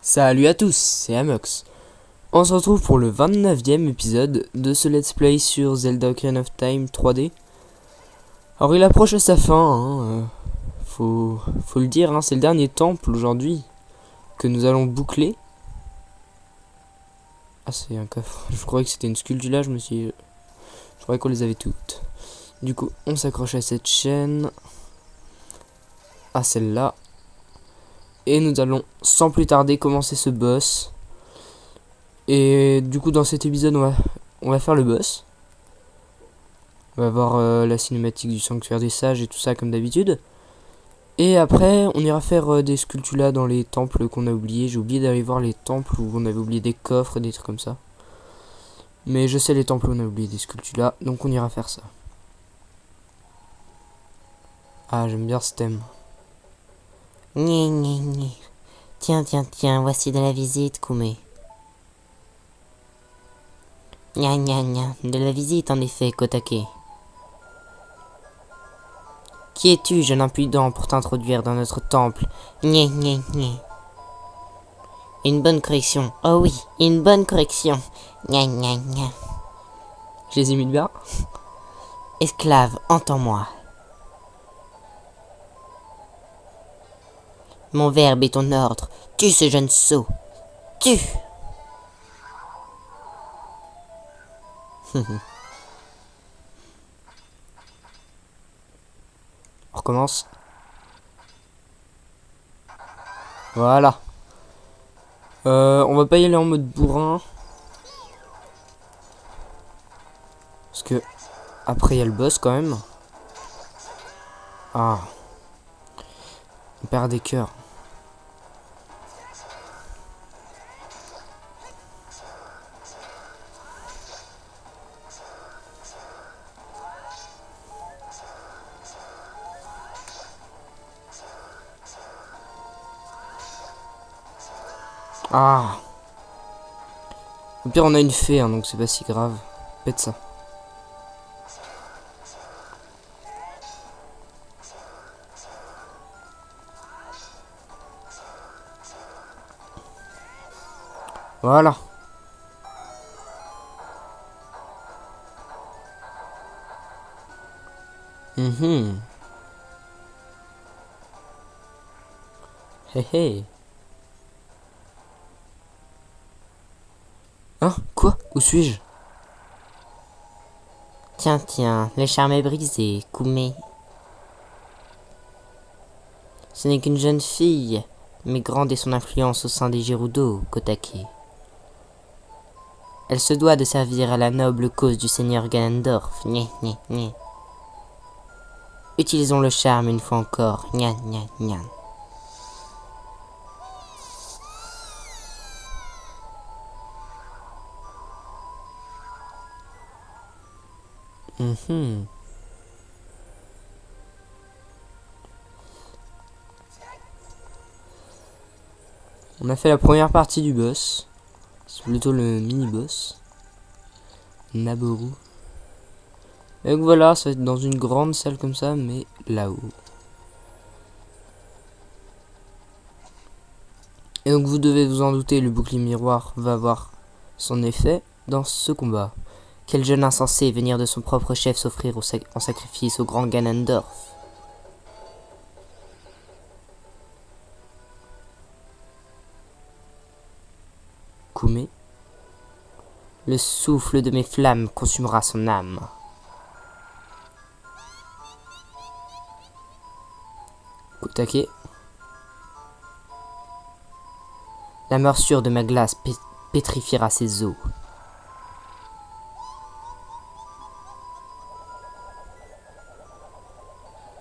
Salut à tous, c'est Amox. On se retrouve pour le 29e épisode de ce let's play sur Zelda Ocarina of Time 3D. Alors il approche à sa fin, faut le dire, c'est le dernier temple aujourd'hui que nous allons boucler. Ah, c'est un coffre, je croyais que c'était une sculpture là, je croyais qu'on les avait toutes. Du coup on s'accroche à cette chaîne, à celle-là. Et nous allons sans plus tarder commencer ce boss. Et du coup dans cet épisode on va faire le boss. On va voir la cinématique du sanctuaire des sages et tout ça comme d'habitude. Et après on ira faire des sculpturas dans les temples qu'on a oubliés. J'ai oublié d'aller voir les temples où on avait oublié des coffres et des trucs comme ça. Mais je sais les temples où on a oublié des sculpturas, donc on ira faire ça. Ah, j'aime bien ce thème. Gné, gné, gné. Tiens, voici de la visite, Koumé. Gna gna gna, de la visite en effet, Kotake. Qui es-tu, jeune impudent, pour t'introduire dans notre temple? Gné gné gné. Une bonne correction, oh oui, une bonne correction. Gna gna gna. Je les imite bien. Esclave, entends-moi. Mon verbe est ton ordre. Tue ce jeune sot. Tue. On recommence. Voilà. On va pas y aller en mode bourrin. Parce que après il y a le boss quand même. Ah. On perd des cœurs. Ah. Au pire on a une fée donc c'est pas si grave. Pète ça. Voilà. Hé hé. Hein? Quoi? Où suis-je? Tiens, le charme est brisé, Koumé. Ce n'est qu'une jeune fille, mais grande est son influence au sein des Gerudo, Kotake. Elle se doit de servir à la noble cause du seigneur Ganondorf. Gné, gné, gné. Utilisons le charme une fois encore. Gna, gna, gna. On a fait la première partie du boss. C'est plutôt le mini-boss. Naboru. Et donc voilà, ça va être dans une grande salle comme ça, mais là-haut. Et donc vous devez vous en douter, le bouclier miroir va avoir son effet dans ce combat. Quel jeune insensé venir de son propre chef s'offrir en sacrifice au grand Ganondorf. Koumé. Le souffle de mes flammes consumera son âme. Kotake. La morsure de ma glace pétrifiera ses os.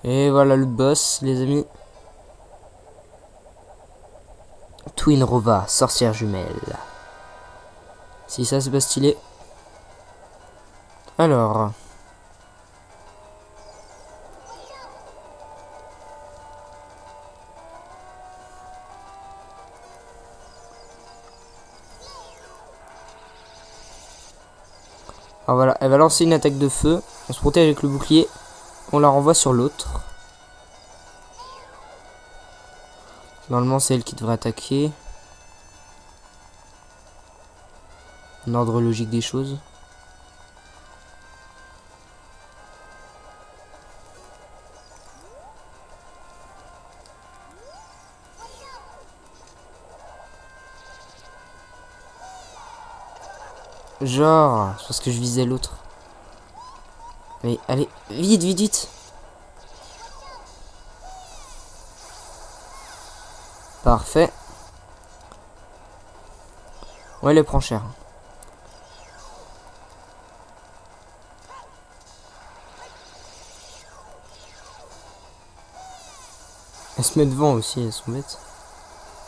Et voilà le boss, les amis. Twin Rova, sorcière jumelle. Si ça c'est pas stylé. Alors. Alors voilà, elle va lancer une attaque de feu. On se protège avec le bouclier. On la renvoie sur l'autre. Normalement c'est elle qui devrait attaquer. un ordre logique des choses. Genre, c'est parce que je visais l'autre. Allez, allez, vite, vite, vite. Parfait. Ouais, elle prend cher. Elle se met devant aussi, elles sont bêtes.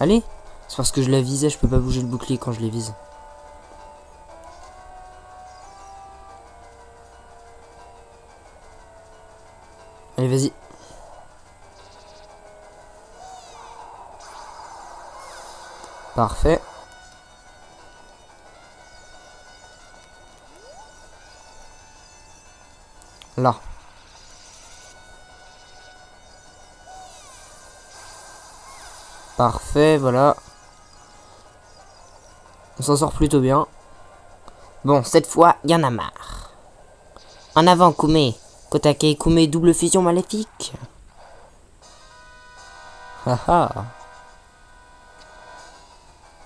Allez, c'est parce que je la visais, je peux pas bouger le bouclier quand je les vise. Allez, vas-y. Parfait. Là. Parfait, voilà. On s'en sort plutôt bien. Bon, cette fois, y en a marre. En avant, Kume. Kotake Kume, double fusion maléfique. Haha.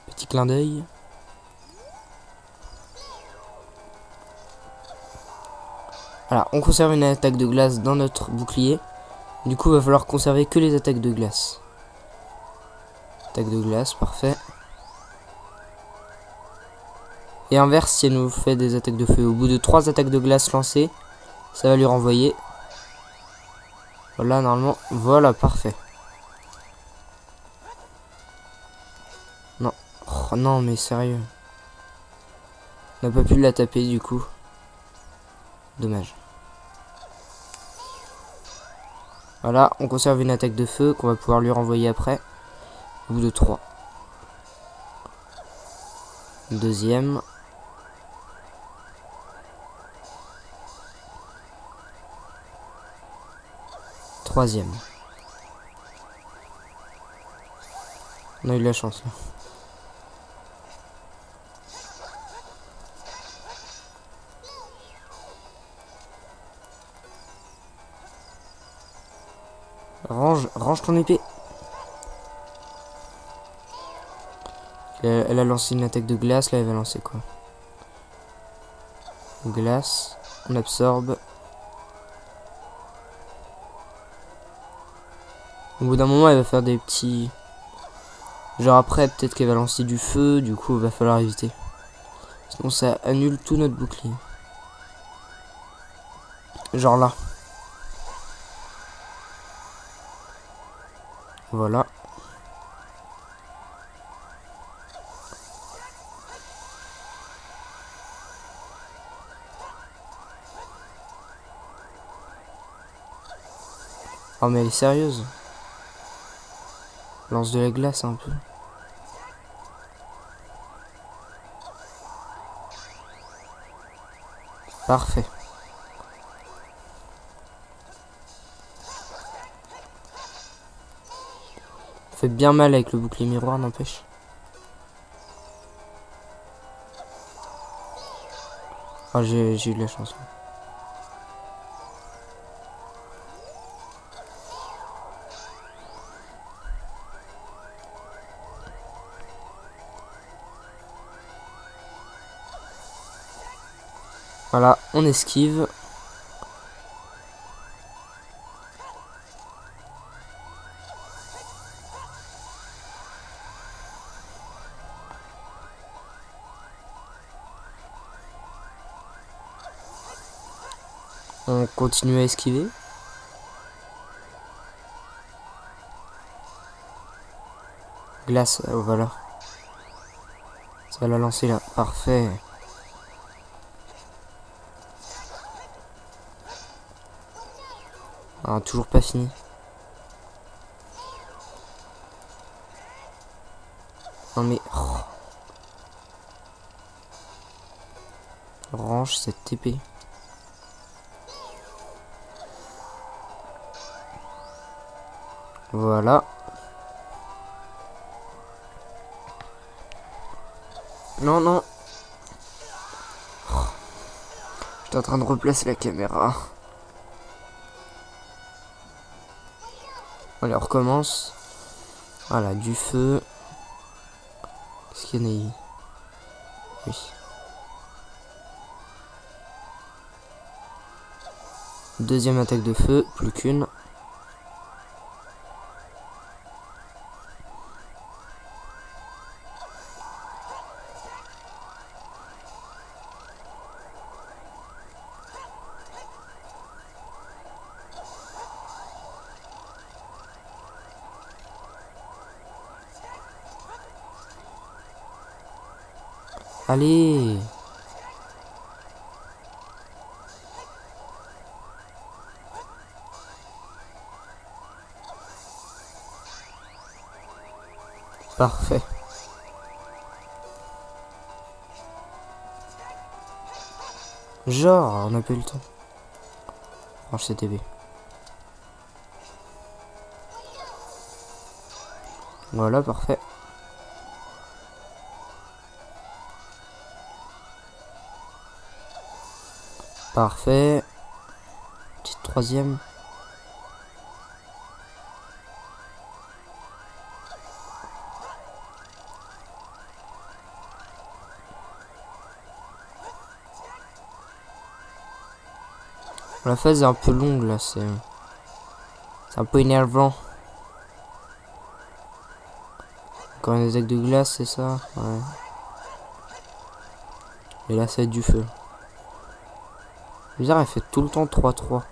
Petit clin d'œil. Voilà, on conserve une attaque de glace dans notre bouclier. Du coup, il va falloir conserver que les attaques de glace. Attaque de glace, parfait. Et inverse, si elle nous fait des attaques de feu. Au bout de 3 attaques de glace lancées, ça va lui renvoyer. Voilà, normalement, voilà, parfait. Non, oh, non, mais sérieux. On n'a pas pu la taper du coup. Dommage. Voilà, on conserve une attaque de feu qu'on va pouvoir lui renvoyer après. Au bout de 3. Deuxième. Troisième. On a eu de la chance là. Range ton épée. Elle a lancé une attaque de glace, là elle va lancer quoi? Glace, on absorbe. Au bout d'un moment elle va faire des petits... Genre après peut-être qu'elle va lancer du feu, du coup il va falloir éviter. Sinon ça annule tout notre bouclier. Genre là. Voilà. Oh mais elle est sérieuse. Lance de la glace un peu. Parfait. Fait bien mal avec le bouclier miroir, n'empêche. Oh, j'ai eu de la chance. Voilà, on esquive. On continue à esquiver. Glace, voilà. Ça va la lancer là. Parfait. Ah, toujours pas fini. Non mais... oh. Range cette épée. Voilà. Non, non. J'étais en train de replacer la caméra. Allez, on recommence. Voilà, du feu. Qu'est-ce qu'il y en a eu? Oui. Deuxième attaque de feu, plus qu'une. Allez! Parfait. Genre, on n'a pas eu le temps. Range CTV. Voilà, parfait. Parfait. Petite troisième. La phase est un peu longue là, c'est un peu énervant. Encore une attaque de glace, c'est ça? Ouais. Et là, ça va être du feu. Bizarre, elle fait tout le temps 3-3.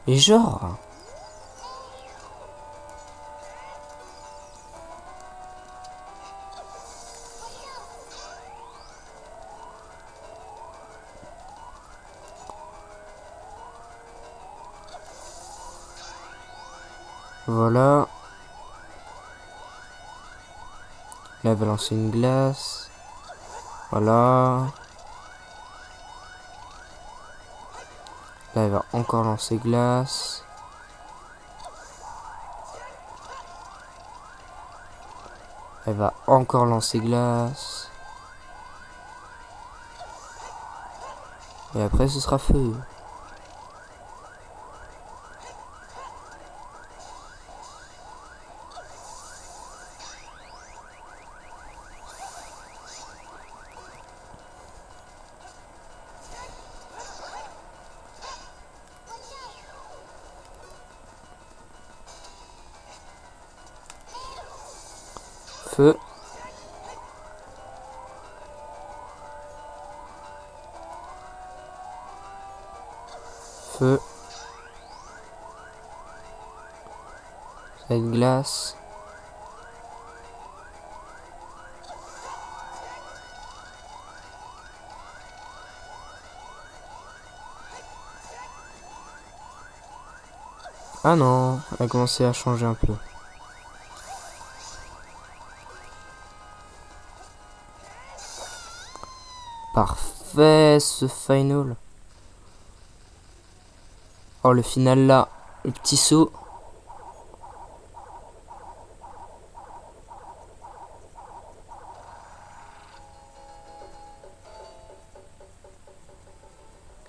Et genre... Voilà. Là, elle va lancer une glace. Voilà. Là, elle va encore lancer glace. Elle va encore lancer glace. Et après, ce sera feu. Feu. Feu. Ça va être glace. Ah non, elle a commencé à changer un peu. Parfait, ce final. Oh, le final là, le petit saut.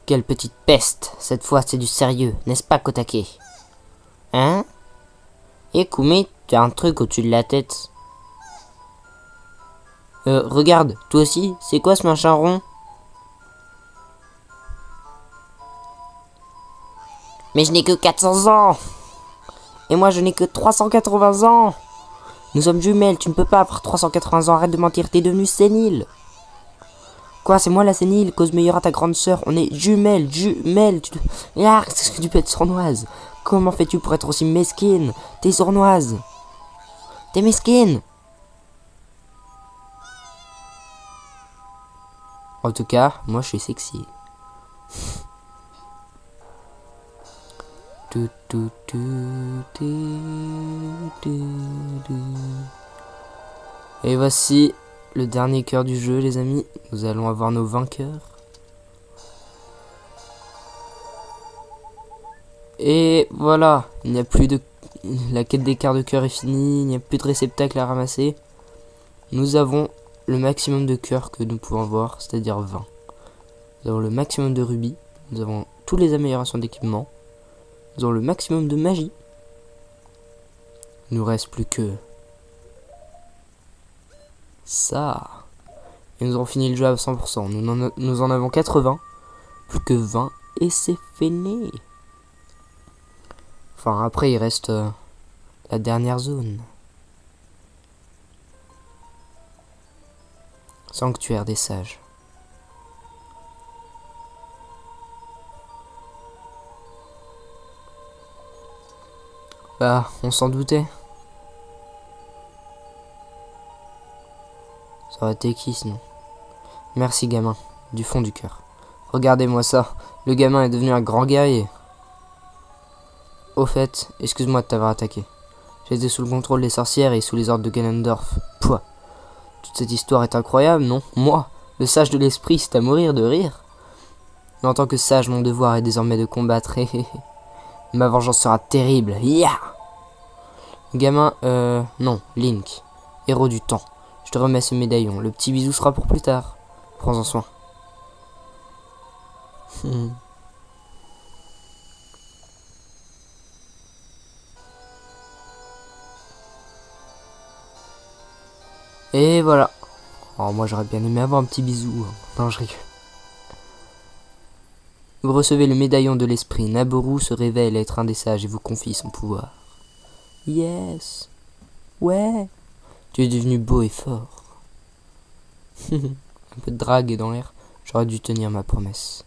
Quelle petite peste. Cette fois, c'est du sérieux, n'est-ce pas, Kotake? Hein? Et Kumi, tu as un truc au-dessus de la tête. Regarde, toi aussi, c'est quoi ce machin rond? Mais je n'ai que 400 ans! Et moi, je n'ai que 380 ans! Nous sommes jumelles, tu ne peux pas avoir 380 ans, arrête de mentir, t'es devenue sénile! Quoi, c'est moi la sénile, cause meilleure à ta grande sœur, on est jumelles, Ah, c'est ce que tu peux être sournoise! Comment fais-tu pour être aussi mesquine? T'es sournoise! T'es mesquine! En tout cas, moi je suis sexy. Et voici le dernier cœur du jeu, les amis. Nous allons avoir nos vainqueurs. Et voilà, il n'y a plus de... La quête des quarts de cœur est finie, il n'y a plus de réceptacle à ramasser. Nous avons le maximum de cœurs que nous pouvons avoir, c'est-à-dire 20. Nous avons le maximum de rubis, nous avons toutes les améliorations d'équipement, nous avons le maximum de magie. Il nous reste plus que ça. Et nous aurons fini le jeu à 100%. Nous en avons 80, plus que 20, et c'est fini. Enfin, après, il reste la dernière zone. Sanctuaire des sages. Bah, on s'en doutait. Ça aurait été qui sinon? Merci gamin, du fond du cœur. Regardez-moi ça, le gamin est devenu un grand guerrier. Au fait, excuse-moi de t'avoir attaqué. J'étais sous le contrôle des sorcières et sous les ordres de Ganondorf. Pouah. Toute cette histoire est incroyable, non? Moi, le sage de l'esprit, c'est à mourir de rire. Mais en tant que sage, mon devoir est désormais de combattre. Ma vengeance sera terrible. Yeah! Gamin, non, Link, héros du temps. Je te remets ce médaillon. Le petit bisou sera pour plus tard. Prends-en soin. Et voilà. Oh, moi j'aurais bien aimé avoir un petit bisou. Non, je rigole. Vous recevez le médaillon de l'esprit. Naboru se révèle être un des sages et vous confie son pouvoir. Yes. Ouais. Tu es devenu beau et fort. Un peu de drague dans l'air. J'aurais dû tenir ma promesse.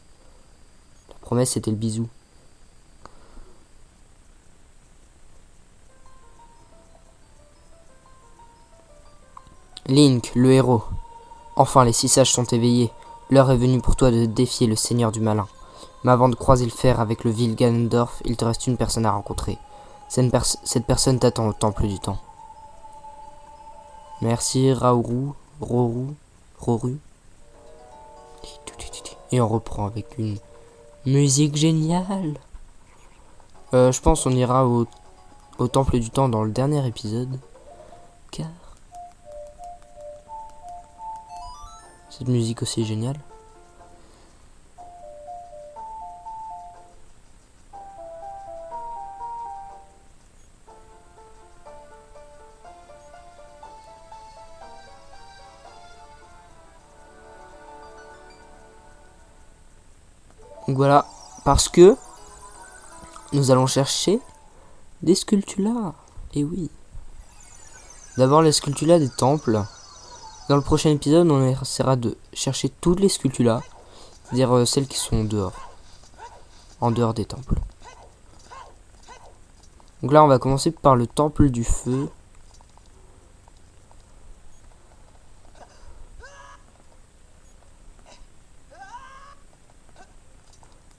La promesse, c'était le bisou. Link, le héros. Enfin, les 6 sages sont éveillés. L'heure est venue pour toi de défier le seigneur du malin. Mais avant de croiser le fer avec le vil Ganondorf, il te reste une personne à rencontrer. Cette personne t'attend au temple du temps. Merci Roru. Et on reprend avec une musique géniale. Je pense on ira au temple du temps dans le dernier épisode. Car cette musique aussi est géniale. Donc voilà, parce que nous allons chercher des sculptulas. Et oui. D'abord les sculptulas des temples. Dans le prochain épisode, on essaiera de chercher toutes les sculptulas, c'est-à-dire celles qui sont dehors, en dehors des temples. Donc là, on va commencer par le temple du feu.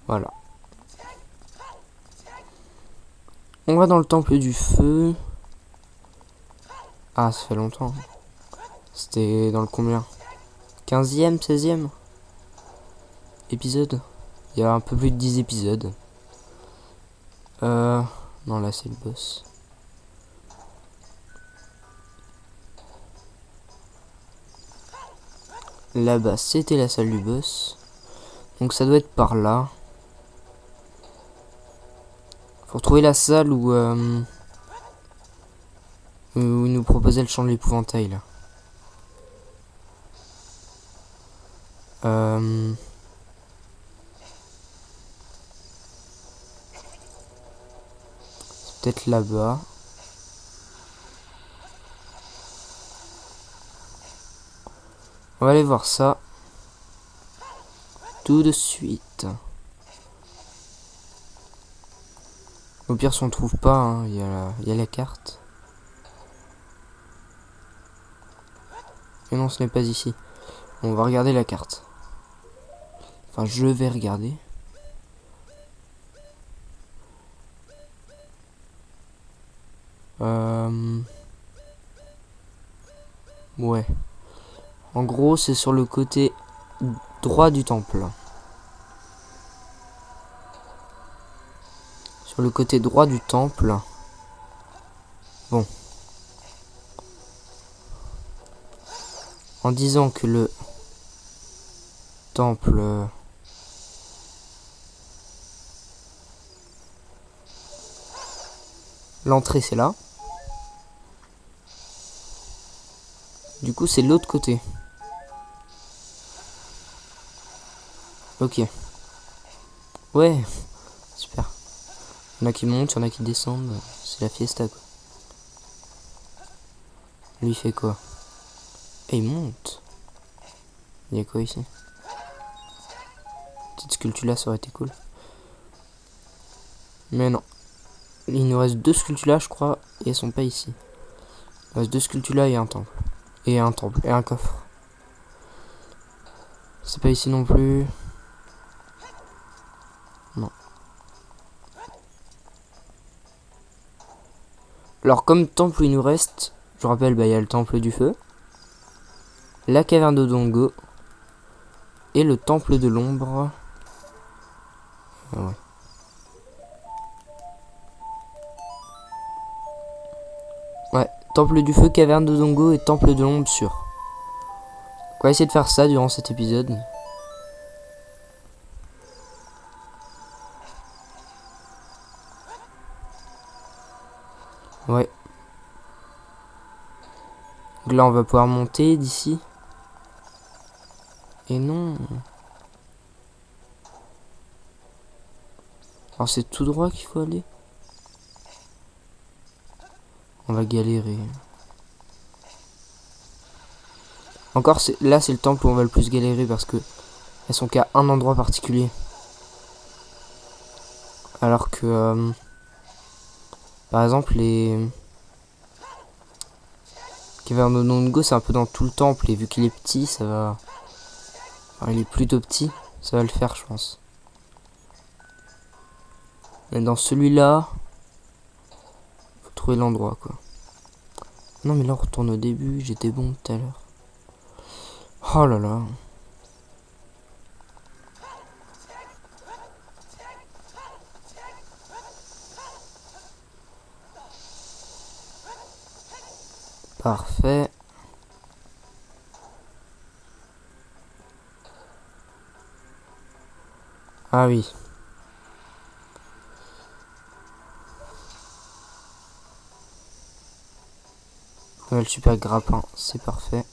Voilà. On va dans le temple du feu. Ah, ça fait longtemps. C'était dans le combien? 15e, 16e épisode? Il y a un peu plus de 10 épisodes. Non, là c'est le boss. Là-bas, c'était la salle du boss. Donc ça doit être par là. Faut retrouver la salle où il nous proposait le chant de l'épouvantail là. C'est peut-être là-bas. On va aller voir ça tout de suite. Au pire, si on trouve pas, hein, il y a la carte. Et non, ce n'est pas ici. On va regarder la carte. Enfin, je vais regarder. Ouais. En gros, c'est sur le côté droit du temple. sur le côté droit du temple. Bon. En disant que le temple l'entrée c'est là. Du coup c'est l'autre côté. Ok. Ouais. Super. Il y en a qui montent, il y en a qui descendent. C'est la fiesta quoi. Lui il fait quoi? Et il monte. Il y a quoi ici? Petite sculpture là, ça aurait été cool. Mais non. Il nous reste 2 sculptures là, je crois, et elles sont pas ici. Il nous reste 2 sculptures là et un temple. Et un temple, et un coffre. C'est pas ici non plus. Non. Alors, comme temple il nous reste, je rappelle, bah, il y a le temple du feu, la caverne de Dongo, et le temple de l'ombre. Ah ouais. Ouais, temple du feu, caverne de Dongo et temple de l'ombre sûr. On va essayer de faire ça durant cet épisode. Ouais. Donc là, on va pouvoir monter d'ici. Et non. Alors, c'est tout droit qu'il faut aller. On va galérer. Encore, là, c'est le temple où on va le plus galérer parce que elles sont qu'à un endroit particulier. Alors que, par exemple, les cavernes de Nongo, c'est un peu dans tout le temple. Et vu qu'il est petit, ça va... Enfin, il est plutôt petit. Ça va le faire, je pense. Mais dans celui-là, faut trouver l'endroit, quoi. Non, mais là, on retourne au début. J'étais bon tout à l'heure. Oh là là. Parfait. Ah oui. Ouais, le super grappin, c'est parfait.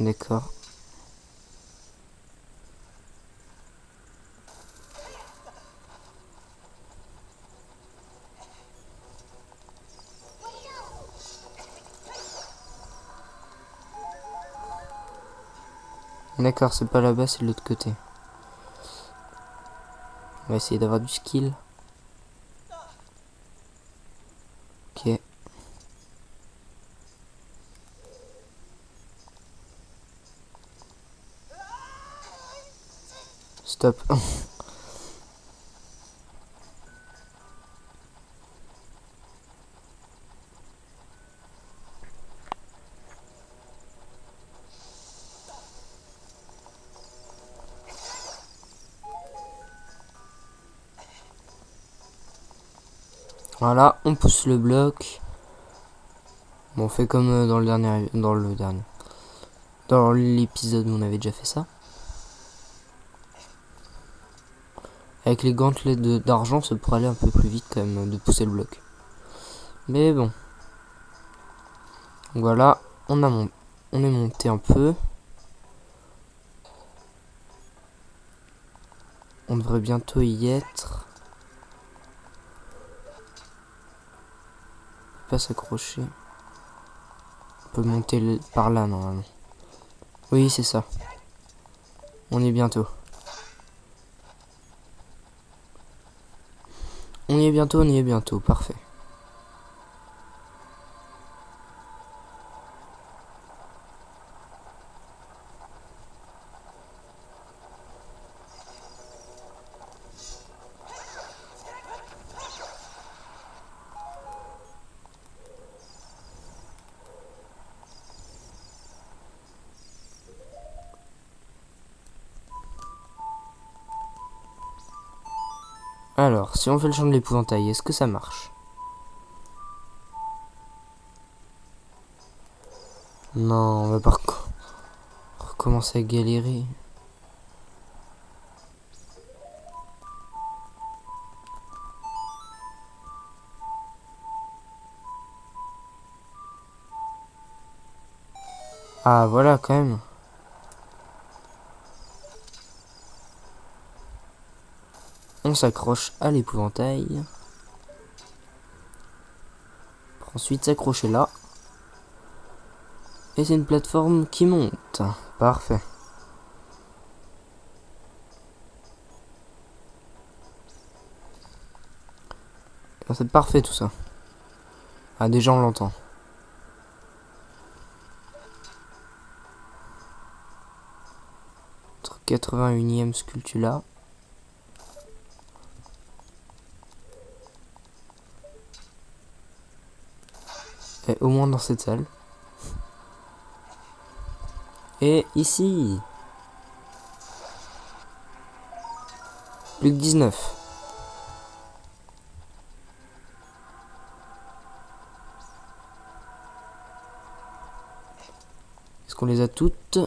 D'accord. D'accord, c'est pas là-bas, c'est de l'autre côté. On va essayer d'avoir du skill. Ok. Stop. Voilà, on pousse le bloc. Bon, on fait comme dans dans l'épisode où on avait déjà fait ça. Avec les gantelets d'argent, ça pourrait aller un peu plus vite quand même de pousser le bloc. Mais bon. Donc voilà, on est monté un peu. On devrait bientôt y être. Pas s'accrocher. On peut monter par là normalement. Oui, c'est ça. On y est bientôt. On y est bientôt, parfait. Alors, si on fait le champ de l'épouvantail, est-ce que ça marche? Non, on va pas recommencer à galérer. Ah, voilà, quand même. On s'accroche à l'épouvantail. Pour ensuite s'accrocher là. Et c'est une plateforme qui monte. Parfait. C'est parfait tout ça. Ah, déjà on l'entend. Notre 81e Skulltula. Et au moins dans cette salle. Et ici. Plus que 19. Est-ce qu'on les a toutes?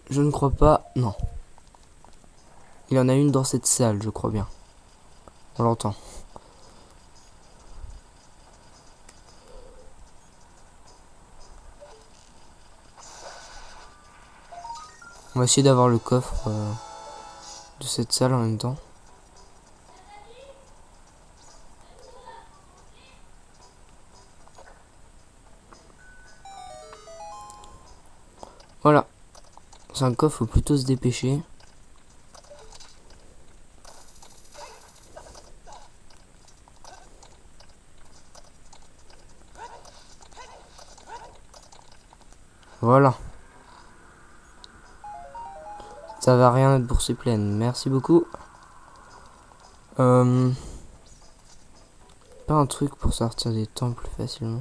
Je ne crois pas. Non. Il y en a une dans cette salle, je crois bien. On l'entend. On va essayer d'avoir le coffre de cette salle en même temps. Voilà. C'est un coffre, faut plutôt se dépêcher. Voilà. Ça va rien être bourse pleine. Merci beaucoup. Pas un truc pour sortir des temples facilement.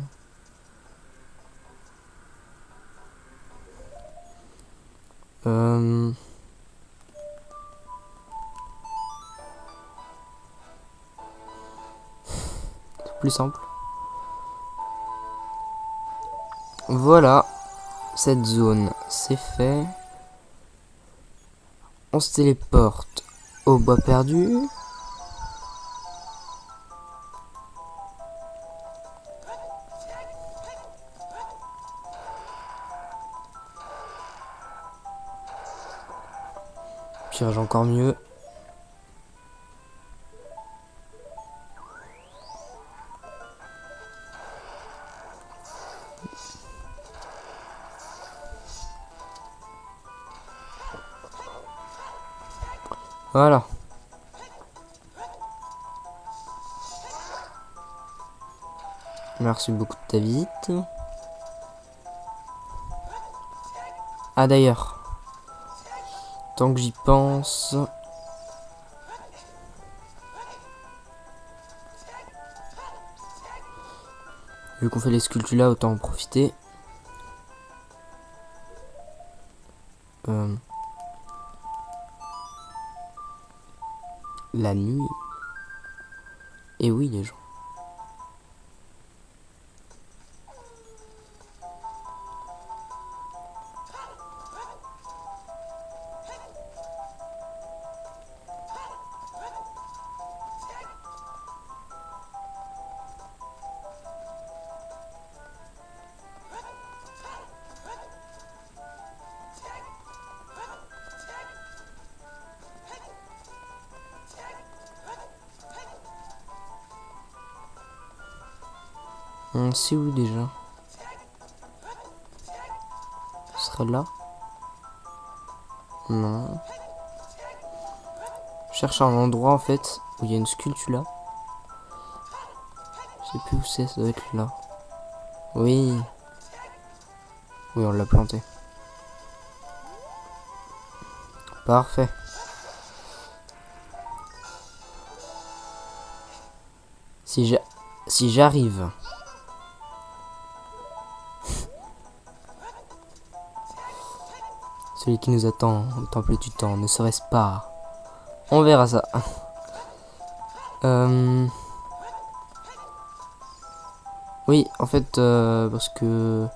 C'est plus simple. Voilà. Cette zone, c'est fait. On se téléporte au bois perdu. Tirage encore mieux. Voilà. Merci beaucoup de ta visite. Ah d'ailleurs, tant que j'y pense, vu qu'on fait les sculptures là, autant en profiter. La nuit. Et oui les gens. C'est où déjà? Ce serait là? Non. Je cherche un endroit en fait où il y a une sculpture là. Je sais plus où c'est, ça doit être là. Oui. Oui, on l'a planté. Parfait. Si j'arrive. Celui qui nous attend au temple du temps, ne serait-ce pas? On verra ça. Oui, en fait, parce que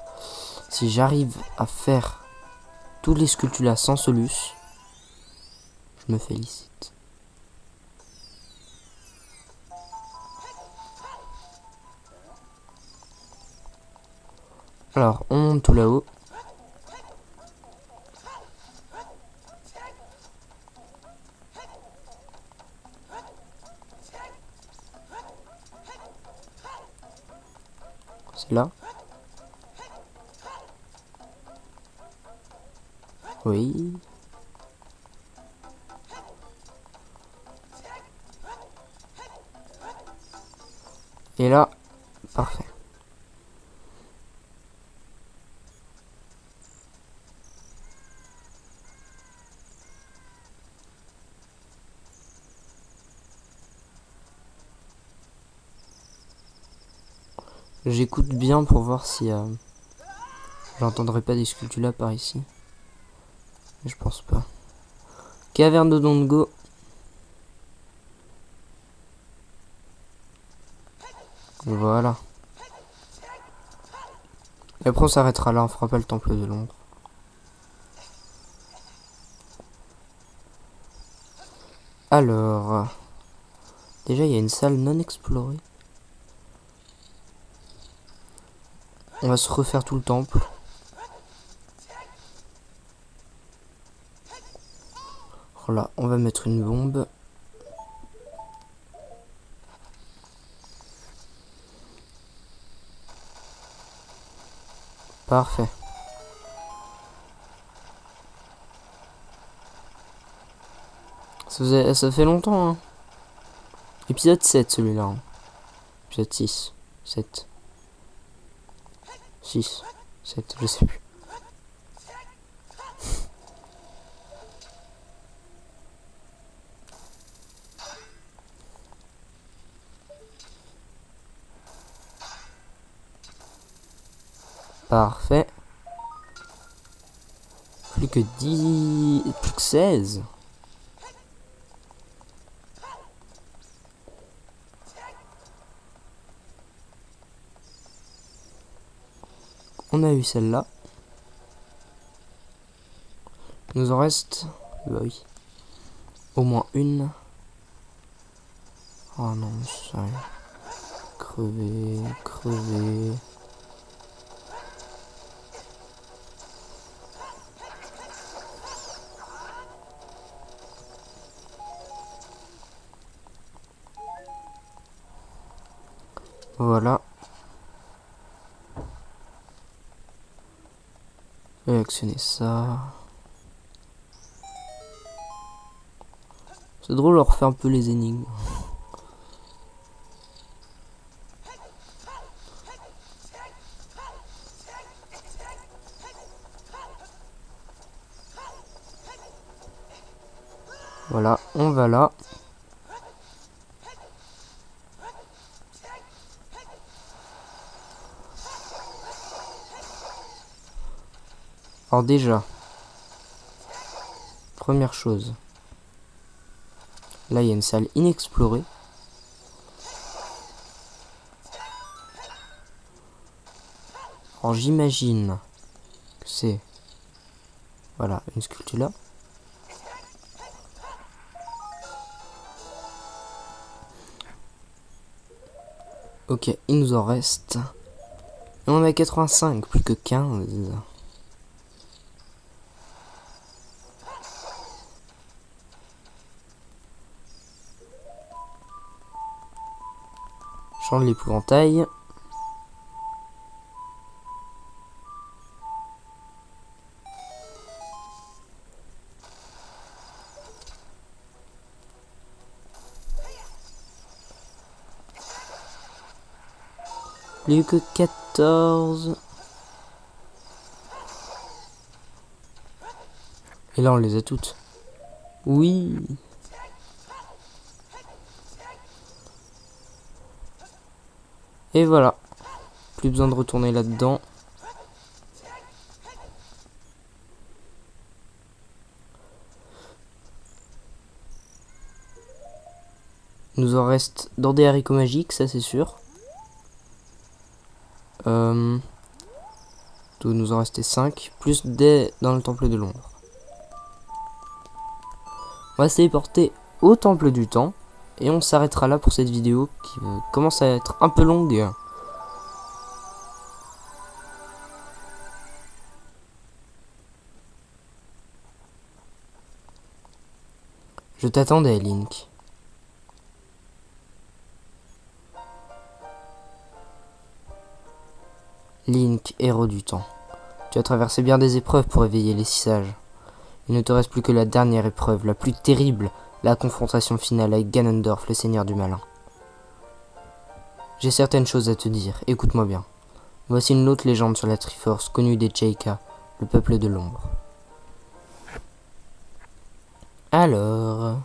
si j'arrive à faire tous les sculptures là sans Solus, je me félicite. Alors, on monte tout là-haut. C'est là. Oui. Et là, parfait. J'écoute bien pour voir si j'entendrai pas des sculptures là par ici. Je pense pas. Caverne de Dongo. Voilà. Et après on s'arrêtera là, on fera pas le temple de Londres. Alors, déjà il y a une salle non explorée. On va se refaire tout le temple. Voilà, on va mettre une bombe. Parfait. Ça fait longtemps, hein. Épisode 7 celui-là. Hein. Épisode 6. 7. 6. 7, je sais plus. Parfait. Plus que 10... Plus que 16. On a eu celle-là. Il nous en reste... Bah oui. Au moins une. Oh non, sérieux. Crever, crever. Voilà. Je vais actionner ça. C'est drôle, on refait un peu les énigmes. Voilà, on va là. Alors déjà, première chose. Là, il y a une salle inexplorée. Alors j'imagine que c'est... Voilà, une sculpture là. Ok, il nous en reste. Et on a 85, plus que 15. Change l'épouvantail. Plus que 14. Et là, on les a toutes. Oui. Et voilà. Plus besoin de retourner là-dedans. Il nous en reste dans des haricots magiques, ça c'est sûr. Il doit nous en rester 5, plus des dans le temple de l'ombre. On va se téléporter au temple du temps. Et on s'arrêtera là pour cette vidéo qui commence à être un peu longue. Je t'attendais, Link. Link, héros du temps. Tu as traversé bien des épreuves pour éveiller les 6 sages. Il ne te reste plus que la dernière épreuve, la plus terrible, la confrontation finale avec Ganondorf, le seigneur du malin. J'ai certaines choses à te dire, écoute-moi bien. Voici une autre légende sur la Triforce, connue des Sheikah, le peuple de l'ombre. Alors...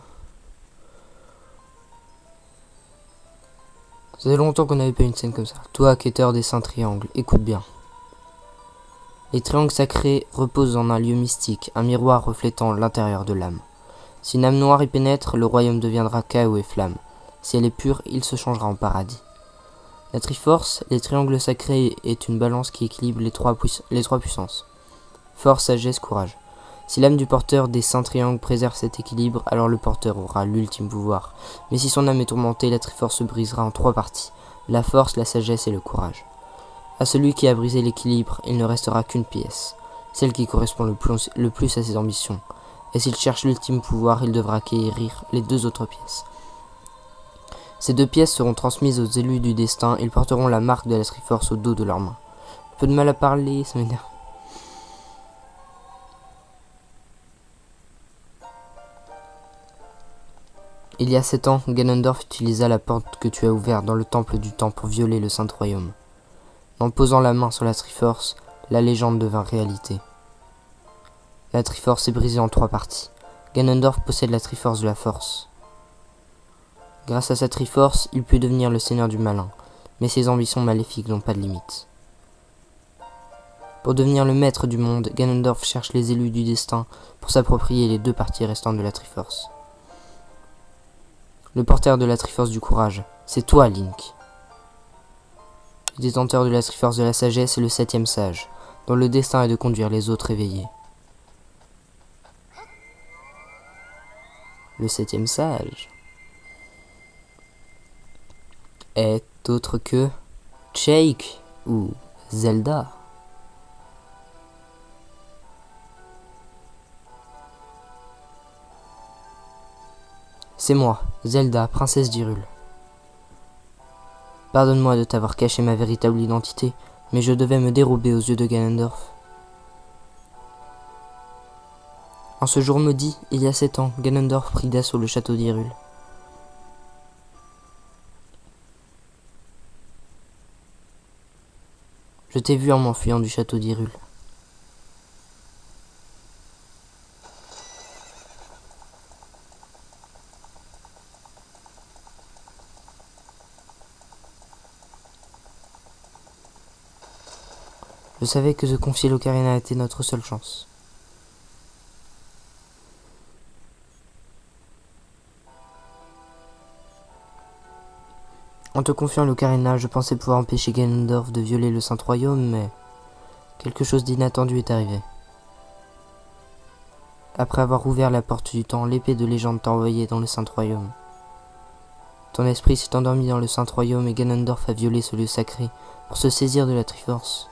Ça fait longtemps qu'on n'avait pas une scène comme ça. Toi, quêteur des 5 triangles, écoute bien. Les triangles sacrés reposent en un lieu mystique, un miroir reflétant l'intérieur de l'âme. Si une âme noire y pénètre, le royaume deviendra chaos et flamme. Si elle est pure, il se changera en paradis. La Triforce, les triangles sacrés, est une balance qui équilibre les trois puissances. Force, sagesse, courage. Si l'âme du porteur des 5 triangles préserve cet équilibre, alors le porteur aura l'ultime pouvoir. Mais si son âme est tourmentée, la Triforce se brisera en 3 parties. La force, la sagesse et le courage. À celui qui a brisé l'équilibre, il ne restera qu'une pièce. Celle qui correspond le plus à ses ambitions. Et s'il cherche l'ultime pouvoir, il devra acquérir les 2 autres pièces. Ces 2 pièces seront transmises aux élus du destin. Ils porteront la marque de la Triforce au dos de leurs mains. Un peu de mal à parler, ça m'énerve. Il y a 7 ans, Ganondorf utilisa la porte que tu as ouverte dans le temple du temps pour violer le Saint Royaume. En posant la main sur la Triforce, la légende devint réalité. La Triforce est brisée en 3 parties. Ganondorf possède la Triforce de la Force. Grâce à sa Triforce, il peut devenir le seigneur du malin, mais ses ambitions maléfiques n'ont pas de limite. Pour devenir le maître du monde, Ganondorf cherche les élus du destin pour s'approprier les 2 parties restantes de la Triforce. Le porteur de la Triforce du courage, c'est toi, Link. Le détenteur de la Triforce de la sagesse est le 7e sage, dont le destin est de conduire les autres éveillés. Le 7e sage est autre que Sheik ou Zelda. C'est moi, Zelda, princesse d'Hyrule. Pardonne-moi de t'avoir caché ma véritable identité, mais je devais me dérober aux yeux de Ganondorf. En ce jour maudit, il y a 7 ans, Ganondorf prit d'assaut le château d'Hyrule. Je t'ai vu en m'enfuyant du château d'Hyrule. Je savais que se confier l'Ocarina était notre seule chance. En te confiant l'Ocarina, je pensais pouvoir empêcher Ganondorf de violer le Saint Royaume, mais quelque chose d'inattendu est arrivé. Après avoir ouvert la porte du temps, l'épée de légende t'a envoyé dans le Saint Royaume. Ton esprit s'est endormi dans le Saint Royaume et Ganondorf a violé ce lieu sacré pour se saisir de la Triforce.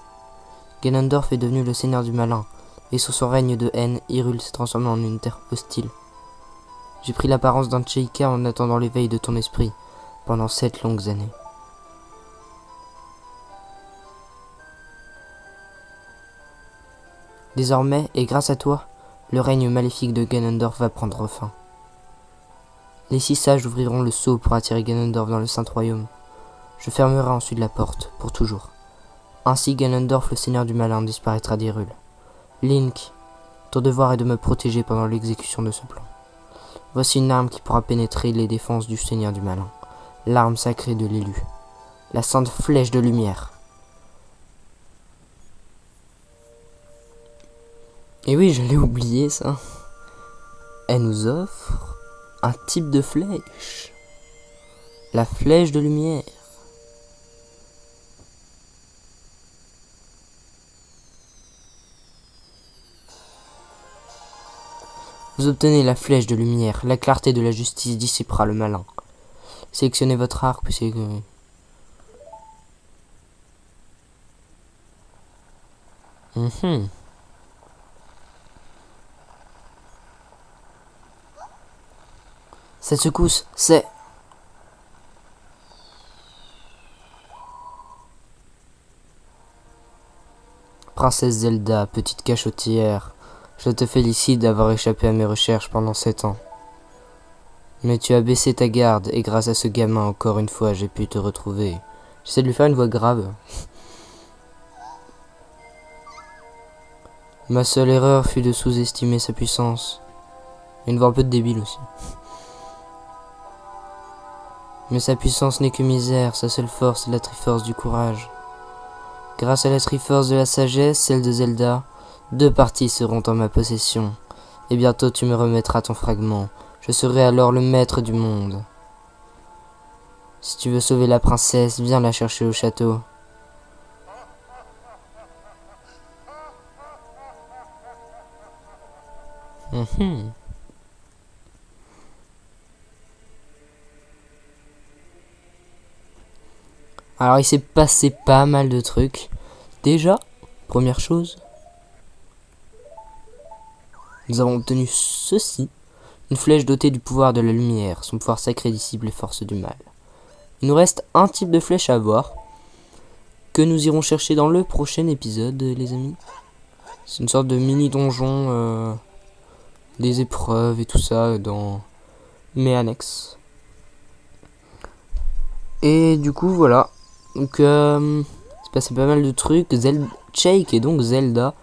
Ganondorf est devenu le seigneur du malin, et sous son règne de haine, Hyrule s'est transformé en une terre hostile. J'ai pris l'apparence d'un Sheikah en attendant l'éveil de ton esprit, pendant 7 longues années. Désormais, et grâce à toi, le règne maléfique de Ganondorf va prendre fin. Les 6 sages ouvriront le sceau pour attirer Ganondorf dans le Saint Royaume. Je fermerai ensuite la porte, pour toujours. Ainsi Ganondorf, le seigneur du malin, disparaîtra d'Hyrule. Link, ton devoir est de me protéger pendant l'exécution de ce plan. Voici une arme qui pourra pénétrer les défenses du seigneur du malin. L'arme sacrée de l'élu. La sainte flèche de lumière. Et oui, je l'ai oublié ça. Elle nous offre un type de flèche. la flèche de lumière. Vous obtenez la flèche de lumière. La clarté de la justice dissipera le malin. Sélectionnez votre arc, puis Cette secousse, c'est... Princesse Zelda, petite cachotière, je te félicite d'avoir échappé à mes recherches pendant 7 ans. Mais tu as baissé ta garde, et grâce à ce gamin, encore une fois, j'ai pu te retrouver. J'essaie de lui faire une voix grave. Ma seule erreur fut de sous-estimer sa puissance. Une voix un peu de débile aussi. Mais sa puissance n'est que misère, sa seule force est la Triforce du courage. Grâce à la Triforce de la sagesse, celle de Zelda, 2 parties seront en ma possession. Et bientôt tu me remettras ton fragment. Je serai alors le maître du monde. Si tu veux sauver la princesse, viens la chercher au château. Alors il s'est passé pas mal de trucs. Déjà, première chose, nous avons obtenu ceci. Une flèche dotée du pouvoir de la lumière. Son pouvoir sacré dissipe les forces du mal. Il nous reste un type de flèche à voir, que nous irons chercher dans le prochain épisode, les amis. C'est une sorte de mini donjon, des épreuves et tout ça dans mes annexes. Et du coup voilà. Donc c'est passé pas mal de trucs. Sheik et donc Zelda.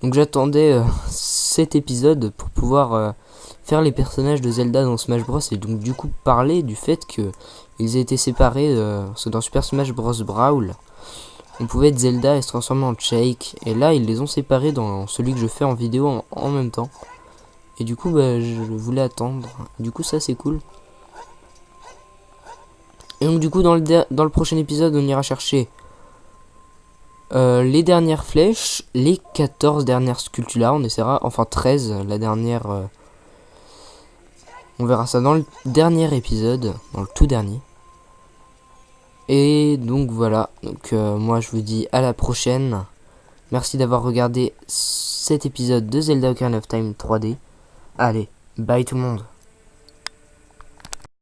Donc j'attendais cet épisode pour pouvoir faire les personnages de Zelda dans Smash Bros. Et donc du coup parler du fait que ils aient été séparés. Parce que dans Super Smash Bros. Brawl, on pouvait être Zelda et se transformer en Sheik. Et là ils les ont séparés dans celui que je fais en vidéo en même temps. Et du coup je voulais attendre. Du coup ça c'est cool. Et donc du coup dans le prochain épisode on ira chercher les dernières flèches, les 14 dernières sculptures, on essaiera, enfin 13, la dernière, on verra ça dans le dernier épisode, dans le tout dernier. Et donc voilà, donc moi je vous dis à la prochaine, merci d'avoir regardé cet épisode de Zelda Ocarina of Time 3D, allez, bye tout le monde.